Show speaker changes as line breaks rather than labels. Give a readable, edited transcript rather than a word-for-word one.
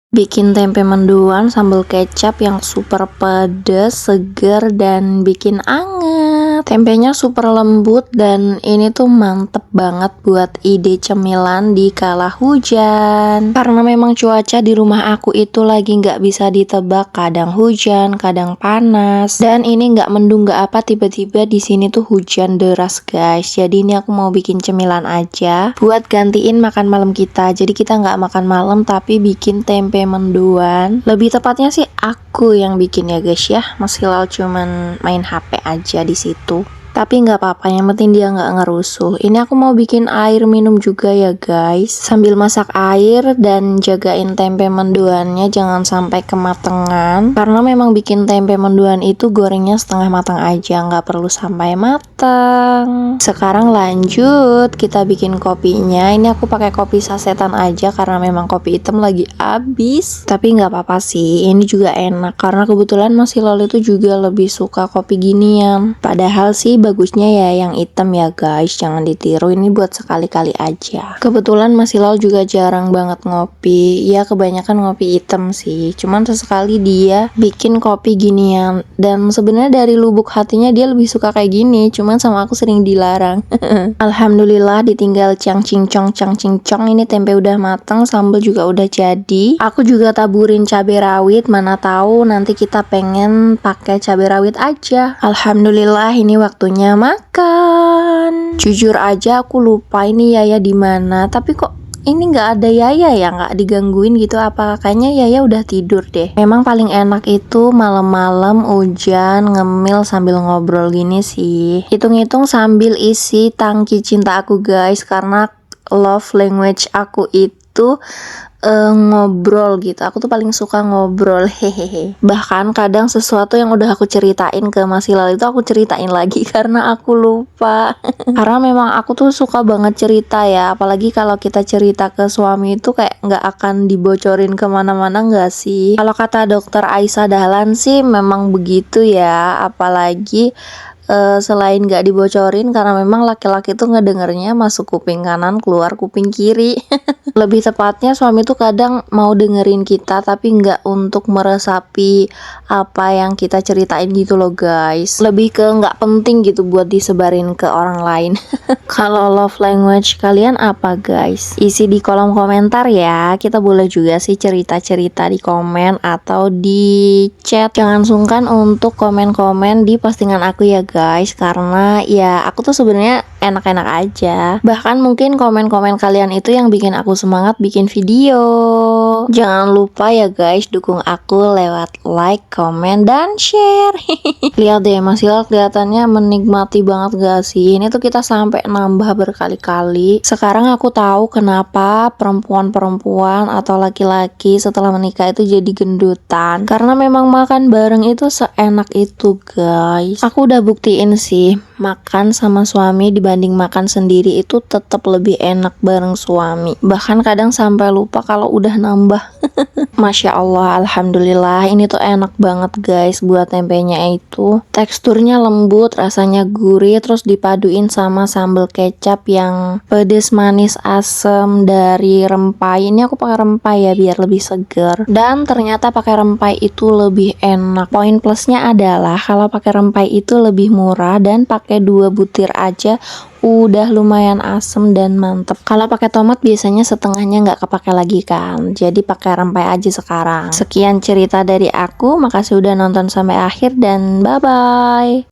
Bikin tempe mendoan sambal kecap yang super pedas, seger, dan bikin anget. Tempenya super lembut dan ini tuh mantep banget buat ide cemilan di kala hujan. Karena memang cuaca di rumah aku itu lagi nggak bisa ditebak, kadang hujan, kadang panas. Dan ini nggak mendung nggak apa, tiba-tiba di sini tuh hujan deras guys. Jadi ini aku mau bikin cemilan aja buat gantiin makan malam kita. Jadi kita nggak makan malam tapi bikin tempe mendoan. Lebih tepatnya sih aku yang bikin ya guys ya. Mas Hilal cuman main HP aja di situ. Tapi nggak apa-apa, yang penting dia nggak ngerusuh. Ini aku mau bikin air minum juga ya guys. Sambil masak air dan jagain tempe mendoannya jangan sampai kematangan. Karena memang bikin tempe mendoan itu gorengnya setengah matang aja, nggak perlu sampai matang. Sekarang lanjut kita bikin kopinya. Ini aku pakai kopi sasetan aja karena memang kopi hitam lagi habis. Tapi nggak apa-apa sih, ini juga enak karena kebetulan Mas Hilal itu juga lebih suka kopi ginian. Padahal sih bagusnya ya yang hitam ya guys, jangan ditiru, ini buat sekali-kali aja. Kebetulan Mas Hilal juga jarang banget ngopi, ya kebanyakan ngopi hitam sih, cuman sesekali dia bikin kopi ginian. Dan sebenarnya dari lubuk hatinya dia lebih suka kayak gini, cuman sama aku sering dilarang. Alhamdulillah ditinggal cang cincong, ini tempe udah mateng, sambal juga udah jadi. Aku juga taburin cabai rawit, mana tahu nanti kita pengen pakai cabai rawit aja. Alhamdulillah ini waktunya makan. Jujur aja aku lupa ini Yaya di mana, tapi kok ini nggak ada Yaya ya, nggak digangguin gitu, apa kayaknya Yaya udah tidur deh. Memang paling enak itu malam-malam hujan ngemil sambil ngobrol gini sih. Hitung-hitung sambil isi tangki cinta aku guys, karena love language aku itu ngobrol gitu. Aku tuh paling suka ngobrol, hehehe. Bahkan kadang sesuatu yang udah aku ceritain ke Mas Hilal itu aku ceritain lagi karena aku lupa. Karena memang aku tuh suka banget cerita ya, apalagi kalau kita cerita ke suami itu kayak nggak akan dibocorin kemana-mana nggak sih. Kalau kata dokter Aisyah Dahlan sih memang begitu ya, apalagi selain gak dibocorin karena memang laki-laki tuh ngedengernya masuk kuping kanan keluar kuping kiri. Lebih tepatnya suami tuh kadang mau dengerin kita tapi nggak untuk meresapi apa yang kita ceritain gitu loh guys. Lebih ke nggak penting gitu buat disebarin ke orang lain. Kalau love language kalian apa guys? Isi di kolom komentar ya. Kita boleh juga sih cerita-cerita di komen atau di chat. Jangan sungkan untuk komen-komen di postingan aku ya guys, karena ya aku tuh sebenarnya enak-enak aja. Bahkan mungkin komen-komen kalian itu yang bikin aku semangat bikin video. Jangan lupa ya guys, dukung aku lewat like, komen, dan share. Lihat deh Mas Hilal kelihatannya menikmati banget gak sih? Ini tuh kita sampai nambah berkali-kali. Sekarang aku tahu kenapa perempuan-perempuan atau laki-laki setelah menikah itu jadi gendutan. Karena memang makan bareng itu seenak itu guys. Aku udah buktiin sih, makan sama suami dibanding makan sendiri itu tetap lebih enak bareng suami. Bahkan kadang sampai lupa kalau udah nambah. Masya Allah, alhamdulillah ini tuh enak banget guys buat tempenya itu. Teksturnya lembut, rasanya gurih, terus dipaduin sama sambal kecap yang pedes, manis, asem dari rempai. Ini aku pakai rempai ya biar lebih seger. Dan ternyata pakai rempai itu lebih enak. Poin plusnya adalah kalau pakai rempai itu lebih murah dan pakai 2 butir aja udah lumayan asem dan mantep. Kalau pakai tomat biasanya setengahnya nggak kepake lagi kan, jadi pakai rempai aja sekarang. Sekian cerita dari aku, makasih udah nonton sampai akhir dan bye bye.